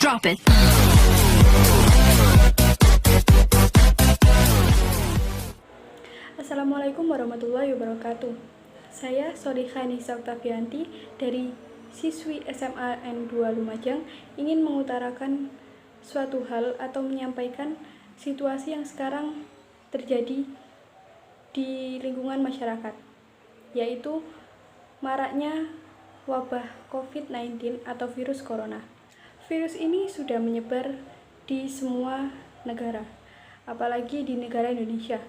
Drop it. Assalamualaikum warahmatullahi wabarakatuh. Saya Solihah Nisa Oktavianti dari siswi SMA N2 Lumajang ingin mengutarakan suatu hal atau menyampaikan situasi yang sekarang terjadi di lingkungan masyarakat, yaitu maraknya wabah COVID-19 atau virus corona. Virus ini sudah menyebar di semua negara, apalagi di negara Indonesia.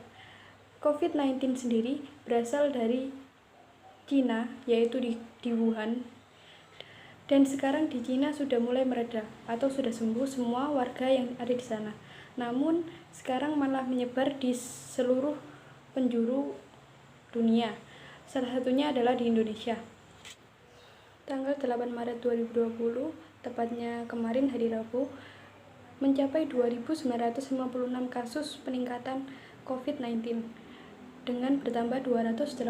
COVID-19 sendiri berasal dari Cina, yaitu di Wuhan. Dan sekarang di Cina sudah mulai mereda atau sudah sembuh semua warga yang ada di sana. Namun sekarang malah menyebar di seluruh penjuru dunia. Salah satunya adalah di Indonesia. Tanggal 8 Maret 2020, tepatnya kemarin hari Rabu, mencapai 2.956 kasus peningkatan COVID-19 dengan bertambah 218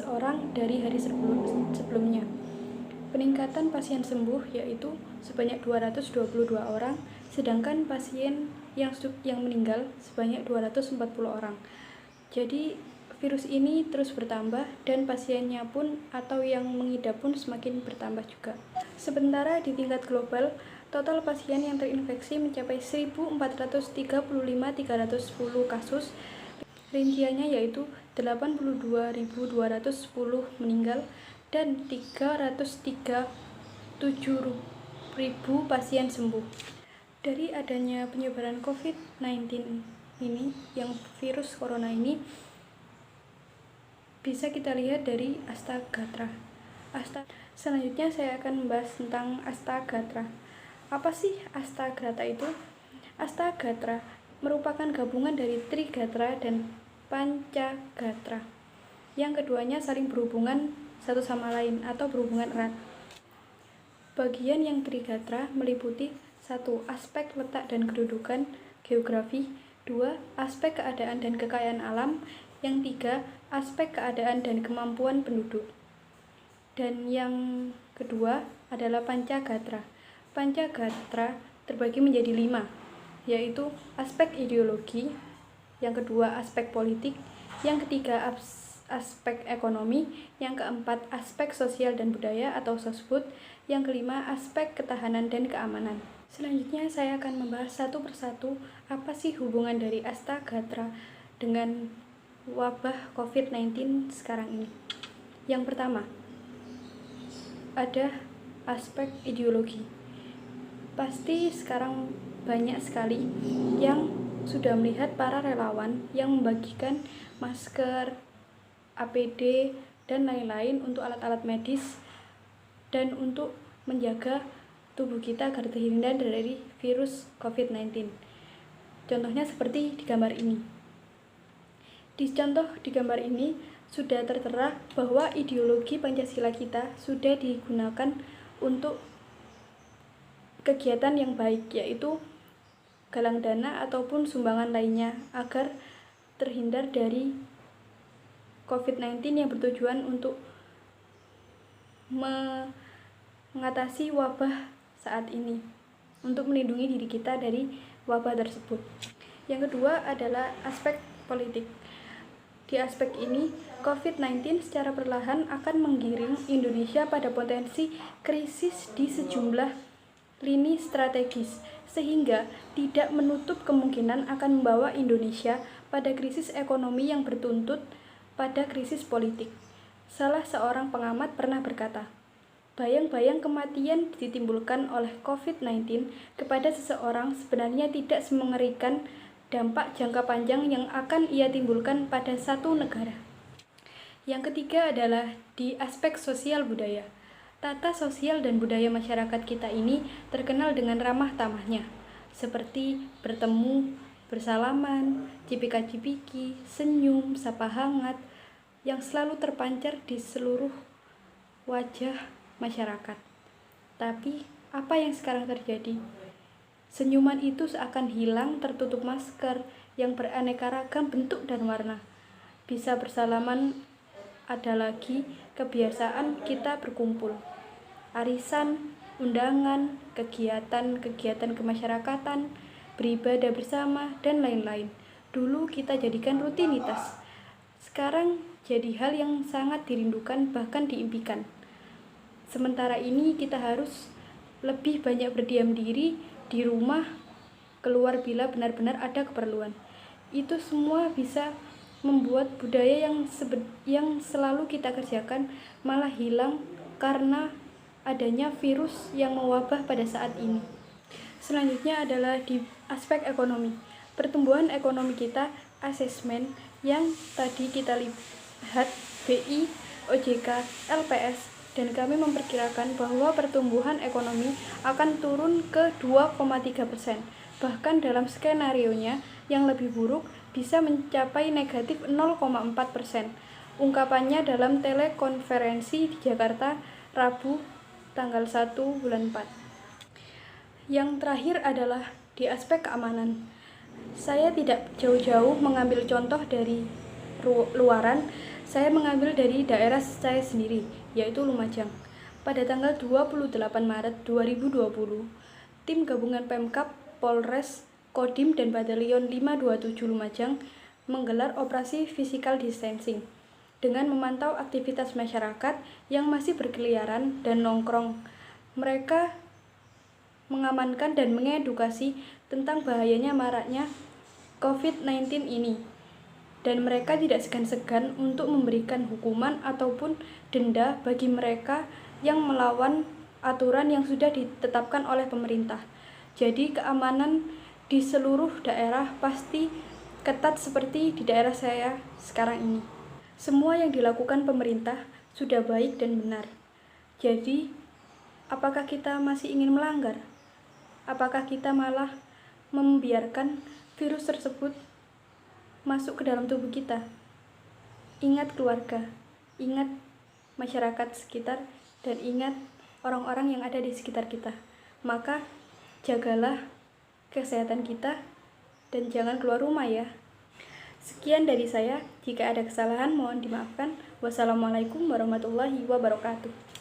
orang dari hari sebelumnya. Peningkatan pasien sembuh yaitu sebanyak 222 orang, sedangkan pasien yang meninggal sebanyak 240 orang. Jadi virus ini terus bertambah dan pasiennya pun atau yang mengidap pun semakin bertambah juga. Sementara di tingkat global, total pasien yang terinfeksi mencapai 1.435.310 kasus. Rinciannya yaitu 82.210 meninggal dan 337.000 pasien sembuh. Dari adanya penyebaran COVID-19 ini, yang virus corona ini, bisa kita lihat dari Astagatra. Selanjutnya saya akan membahas tentang Astagatra. Apa sih Astagatra itu? Astagatra merupakan gabungan dari Trigatra dan Pancagatra. Yang keduanya saling berhubungan satu sama lain atau berhubungan erat. Bagian yang Trigatra meliputi 1. Aspek letak dan kedudukan geografi, 2. Aspek keadaan dan kekayaan alam, yang 3. Aspek keadaan dan kemampuan penduduk. Dan yang kedua adalah Pancagatra. Pancagatra terbagi menjadi 5, yaitu aspek ideologi, yang kedua aspek politik, yang ketiga aspek ekonomi, yang keempat aspek sosial dan budaya atau sosbud, yang kelima aspek ketahanan dan keamanan. Selanjutnya saya akan membahas satu persatu apa sih hubungan dari Astagatra dengan wabah COVID-19 sekarang ini. Yang pertama, ada aspek ideologi. Pasti sekarang banyak sekali yang sudah melihat para relawan yang membagikan masker, APD, dan lain-lain untuk alat-alat medis dan untuk menjaga tubuh kita agar terhindar dari virus COVID-19. Contohnya seperti di gambar ini. Di gambar ini sudah tertera bahwa ideologi Pancasila kita sudah digunakan untuk kegiatan yang baik, yaitu galang dana ataupun sumbangan lainnya agar terhindar dari COVID-19 yang bertujuan untuk mengatasi wabah saat ini, untuk melindungi diri kita dari wabah tersebut. Yang kedua adalah aspek politik. Di aspek ini, COVID-19 secara perlahan akan menggiring Indonesia pada potensi krisis di sejumlah lini strategis, sehingga tidak menutup kemungkinan akan membawa Indonesia pada krisis ekonomi yang bertuntut pada krisis politik. Salah seorang pengamat pernah berkata, bayang-bayang kematian ditimbulkan oleh COVID-19 kepada seseorang sebenarnya tidak semengerikan dampak jangka panjang yang akan ia timbulkan pada satu negara. Yang ketiga adalah di aspek sosial budaya. Tata sosial dan budaya masyarakat kita ini terkenal dengan ramah tamahnya, seperti bertemu, bersalaman, cipika-cipiki, senyum, sapa hangat, yang selalu terpancar di seluruh wajah masyarakat. Tapi, apa yang sekarang terjadi? Senyuman itu seakan hilang tertutup masker yang beraneka ragam bentuk dan warna. Bisa bersalaman, ada lagi kebiasaan kita berkumpul. Arisan, undangan, kegiatan kemasyarakatan, beribadah bersama, dan lain-lain. Dulu kita jadikan rutinitas, sekarang jadi hal yang sangat dirindukan, bahkan diimpikan. Sementara ini kita harus lebih banyak berdiam diri di rumah, keluar bila benar-benar ada keperluan. Itu semua bisa membuat budaya yang selalu kita kerjakan malah hilang karena adanya virus yang mewabah pada saat ini. Selanjutnya adalah di aspek ekonomi. Pertumbuhan ekonomi kita, asesmen yang tadi kita lihat BI, OJK, LPS, dan kami memperkirakan bahwa pertumbuhan ekonomi akan turun ke 2,3%. Bahkan dalam skenarionya yang lebih buruk bisa mencapai negatif 0,4%. Ungkapannya dalam telekonferensi di Jakarta, Rabu, tanggal 1 bulan 4. Yang terakhir adalah di aspek keamanan. Saya tidak jauh-jauh mengambil contoh dari luaran, saya mengambil dari daerah saya sendiri, yaitu Lumajang. Pada tanggal 28 Maret 2020, tim gabungan Pemkab, Polres, Kodim, dan Batalion 527 Lumajang menggelar operasi physical distancing dengan memantau aktivitas masyarakat yang masih berkeliaran dan nongkrong. Mereka mengamankan dan mengedukasi tentang bahayanya maraknya COVID-19 ini, dan mereka tidak segan-segan untuk memberikan hukuman ataupun denda bagi mereka yang melawan aturan yang sudah ditetapkan oleh pemerintah. Jadi keamanan di seluruh daerah pasti ketat seperti di daerah saya sekarang ini. Semua yang dilakukan pemerintah sudah baik dan benar. Jadi, apakah kita masih ingin melanggar? Apakah kita malah membiarkan virus tersebut masuk ke dalam tubuh kita? Ingat keluarga, ingat masyarakat sekitar, dan ingat orang-orang yang ada di sekitar kita. Maka, jagalah kesehatan kita dan jangan keluar rumah ya. Sekian dari saya, jika ada kesalahan mohon dimaafkan. Wassalamualaikum warahmatullahi wabarakatuh.